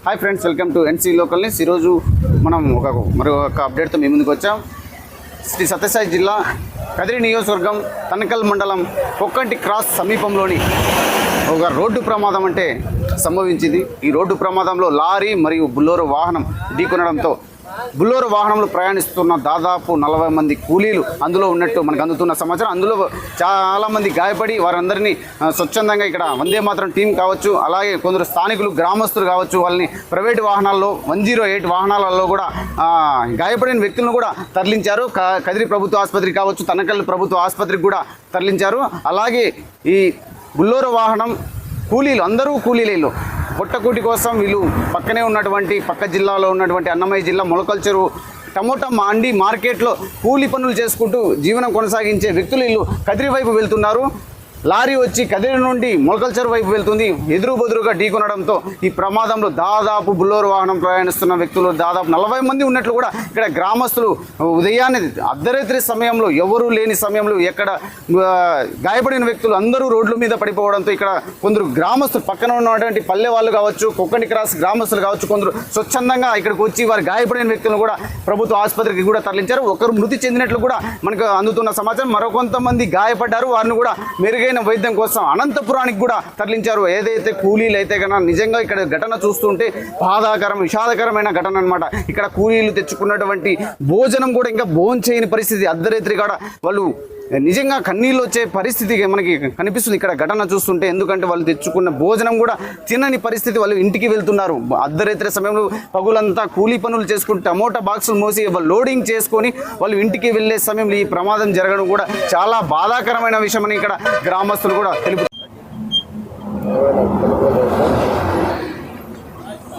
Hi friends, welcome to NC local news. ఈరోజు మనం మరొక అప్డేట్తో మీ ముందుకు వచ్చాం. శ్రీ సత్యసాయి జిల్లా కదిరి నియోజకవర్గం తనకల్ మండలం కొక్కంటి క్రాస్ సమీపంలోని ఒక రోడ్డు ప్రమాదం సంభవించింది. ఈ రోడ్డు ప్రమాదంలో లారీ మరియు బుల్లోరో వాహనం ఢీకొనడంతో బుల్లోరో వాహనంలో ప్రయాణిస్తున్న దాదాపు 40 మంది కూలీలు అందులో ఉన్నట్టు మనకు అందుతున్న సమాచారం. అందులో చాలామంది గాయపడి వారందరినీ స్వచ్ఛందంగా ఇక్కడ వందే మాత్రం టీం కావచ్చు, అలాగే కొందరు స్థానికులు గ్రామస్తులు కావచ్చు, వాళ్ళని ప్రైవేటు వాహనాల్లో 108 వాహనాలలో కూడా గాయపడిన వ్యక్తులను కూడా తరలించారు. కదిరి ప్రభుత్వ ఆసుపత్రి కావచ్చు, తనకల్ ప్రభుత్వ ఆసుపత్రికి కూడా తరలించారు. అలాగే ఈ బుల్లోరో వాహనం కూలీలు అందరూ కూలీలు పొట్టకూటి కోసం వీళ్ళు పక్కనే ఉన్నటువంటి పక్క జిల్లాలో ఉన్నటువంటి అన్నమయ్య జిల్లా మొలకల్చెరు టమోటా మండి మార్కెట్లో కూలీ పనులు చేసుకుంటూ జీవనం కొనసాగించే వ్యక్తులు వీళ్ళు కదిరి వైపు వెళ్తున్నారు. లారీ వచ్చి కదిరి నుండి మొలకల్చెరు వైపు వెళ్తుంది. ఎదురు బెదురుగా ఢీకొనడంతో ఈ ప్రమాదంలో దాదాపు బుల్లోరో వాహనం ప్రయాణిస్తున్న వ్యక్తులు దాదాపు 40 మంది ఉన్నట్లు కూడా ఇక్కడ గ్రామస్తులు ఉదయాన్నే అర్ధరాత్రి సమయంలో ఎవరూ లేని సమయంలో ఎక్కడ గాయపడిన వ్యక్తులు అందరూ రోడ్ల మీద పడిపోవడంతో ఇక్కడ కొందరు గ్రామస్తులు పక్కన ఉన్నటువంటి పల్లె వాళ్ళు కావచ్చు, కొక్కంటి క్రాస్ గ్రామస్తులు కావచ్చు, కొందరు స్వచ్ఛందంగా ఇక్కడికి వచ్చి వారు గాయపడిన వ్యక్తులను కూడా ప్రభుత్వ ఆసుపత్రికి కూడా తరలించారు. ఒకరు మృతి చెందినట్లు కూడా మనకు అందుతున్న సమాచారం. మరికొంతమంది గాయపడ్డారు. వారిని కూడా మెరుగైన వైద్యం కోసం అనంతపురానికి కూడా తరలించారు. ఏదైతే కూలీలు అయితే కన్నా నిజంగా ఇక్కడ ఘటన చూస్తుంటే విషాదకరమైన ఘటన అనమాట. ఇక్కడ కూలీలు తెచ్చుకున్నటువంటి భోజనం కూడా ఇంకా భోజనం చేయని పరిస్థితి. అర్ధరాత్రి కూడా వాళ్ళు నిజంగా కన్నీళ్ళు వచ్చే పరిస్థితి మనకి కనిపిస్తుంది ఇక్కడ ఘటన చూస్తుంటే. ఎందుకంటే వాళ్ళు తెచ్చుకున్న భోజనం కూడా తినని పరిస్థితి. వాళ్ళు ఇంటికి వెళ్తున్నారు అర్ధరాత్రి సమయంలో. పగులంతా కూలీ పనులు చేసుకుని టమోటా బాక్సులు మోసి లోడింగ్ చేసుకొని వాళ్ళు ఇంటికి వెళ్ళే సమయంలో ఈ ప్రమాదం జరగడం కూడా చాలా బాధాకరమైన విషయం అని ఇక్కడ గ్రామస్తులు కూడా తెలుపు.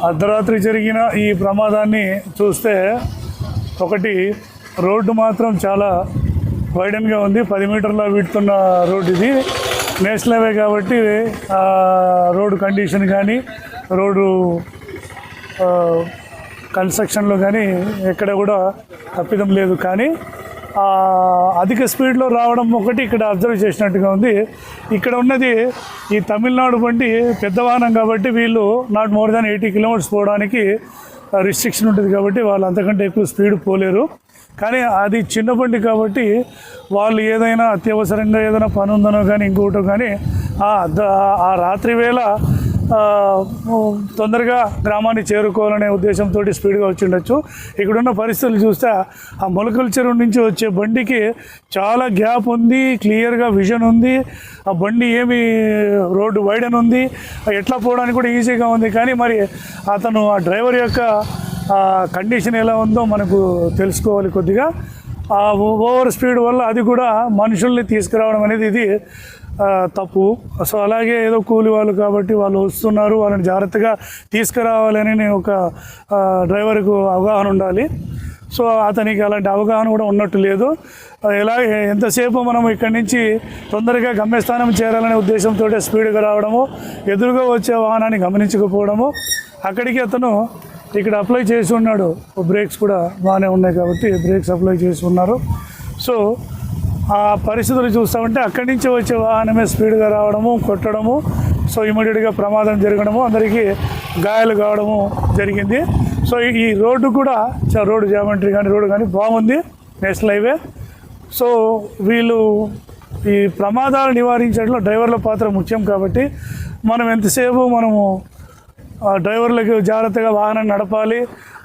అర్ధరాత్రి జరిగిన ఈ ప్రమాదాన్ని చూస్తే ఒకటి రోడ్డు మాత్రం చాలా వైడన్గా ఉంది. 10 మీటర్ల విడుతున్న రోడ్డు ఇది. నేషనల్ హైవే కాబట్టి రోడ్డు కండిషన్ కానీ రోడ్డు కన్స్ట్రక్షన్లో కానీ ఎక్కడ కూడా తప్పిదం లేదు. కానీ అధిక స్పీడ్లో రావడం ఒకటి ఇక్కడ అబ్జర్వ్ చేసినట్టుగా ఉంది. ఇక్కడ ఉన్నది ఈ తమిళనాడు బండి పెద్ద వాహనం కాబట్టి వీళ్ళు నాట్ మోర్ దాన్ 80 కిలోమీటర్స్ పోవడానికి రిస్ట్రిక్షన్ ఉంటుంది కాబట్టి వాళ్ళు అంతకంటే ఎక్కువ స్పీడ్ పోలేరు. కానీ అది చిన్న బండి కాబట్టి వాళ్ళు ఏదైనా అత్యవసరంగా ఏదైనా పని ఉందనో కానీ ఇంకోటో కానీ ఆ రాత్రి వేళ తొందరగా గ్రామాన్ని చేరుకోవాలనే ఉద్దేశంతో స్పీడ్గా వచ్చి ఉండొచ్చు. ఇక్కడున్న పరిస్థితులు చూస్తే ఆ మొలకల్చెరు నుంచి వచ్చే బండికి చాలా గ్యాప్ ఉంది, క్లియర్గా విజన్ ఉంది. ఆ బండి ఏమి రోడ్డు వైడన్ ఉంది, ఎట్లా పోవడానికి కూడా ఈజీగా ఉంది. కానీ మరి అతను ఆ డ్రైవర్ యొక్క కండిషన్ ఎలా ఉందో మనకు తెలుసుకోవాలి కొద్దిగా. ఆ ఓవర్ స్పీడ్ వల్ల అది కూడా మనుషుల్ని తీసుకురావడం అనేది ఇది తప్పు. సో అలాగే ఏదో కూలి వాళ్ళు కాబట్టి వాళ్ళు వస్తున్నారు, వాళ్ళని జాగ్రత్తగా తీసుకురావాలని ఒక డ్రైవర్కు అవగాహన ఉండాలి. సో అతనికి అలాంటి అవగాహన కూడా ఉన్నట్టు లేదు. ఎంతసేపు మనం ఇక్కడి నుంచి తొందరగా గమ్యస్థానం చేరాలనే ఉద్దేశంతో స్పీడ్గా రావడము, ఎదురుగా వచ్చే వాహనాన్ని గమనించకపోవడము. అక్కడికి అతను ఇక్కడ అప్లై చేసి ఉన్నాడు. బ్రేక్స్ కూడా బాగానే ఉన్నాయి కాబట్టి బ్రేక్స్ అప్లై చేసి ఉన్నారు. సో ఆ పరిస్థితులు చూస్తామంటే అక్కడి నుంచి వచ్చే వాహనమే స్పీడ్గా రావడము, కొట్టడము, సో ఇమీడియట్గా ప్రమాదం జరగడము, అందరికీ గాయాలు కావడము జరిగింది. సో ఈ రోడ్డు కూడా రోడ్డు జామెంట్రీ కానీ రోడ్డు కానీ బాగుంది, నేషనల్ హైవే. సో వీళ్ళు ఈ ప్రమాదాలు నివారించడంలో డ్రైవర్ల పాత్ర ముఖ్యం కాబట్టి మనం ఎంతసేపు మనము డ్రైవర్లకు జాగ్రత్తగా వాహనం నడపాలి.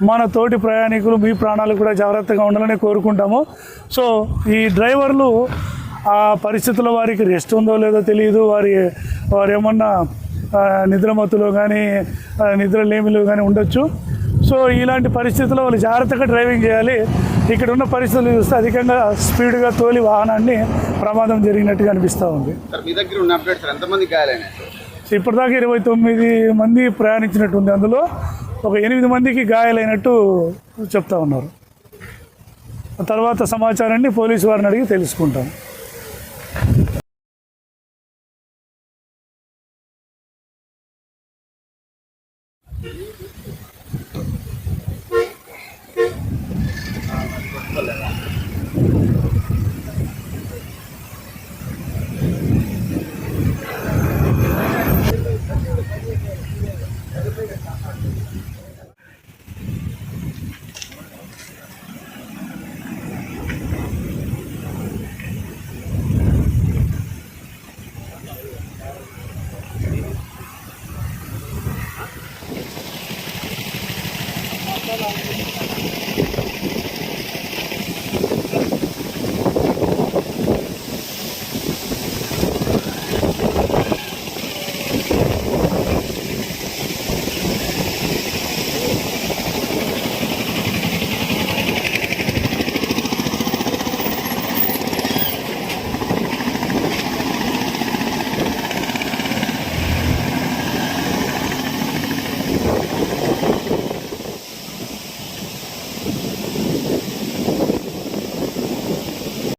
మన తోటి ప్రయాణికులు మీ ప్రాణాలు కూడా జాగ్రత్తగా ఉండాలని కోరుకుంటాము. సో ఈ డ్రైవర్లు ఆ పరిస్థితుల్లో వారికి రెస్ట్ ఉందో లేదో తెలియదు. వారు ఏమన్నా నిద్రమత్తులో కానీ నిద్రలేమిలో కానీ ఉండొచ్చు. సో ఇలాంటి పరిస్థితుల్లో వాళ్ళు జాగ్రత్తగా డ్రైవింగ్ చేయాలి. ఇక్కడ ఉన్న పరిస్థితులు చూస్తే అధికంగా స్పీడ్గా తోలి వాహనాన్ని ప్రమాదం జరిగినట్టుగా అనిపిస్తూ ఉంది. మీ దగ్గర ఉన్న అప్డేట్స్ ఎంతమంది గాయాలైనాయి? ఇప్పటిదాకా 29 మంది ప్రయాణించినట్టుంది. అందులో ఒక 8 మందికి గాయాలైనట్టు చెప్తా ఉన్నారు. తర్వాత సమాచారాన్ని పోలీసు వారిని అడిగి తెలుసుకుంటాం.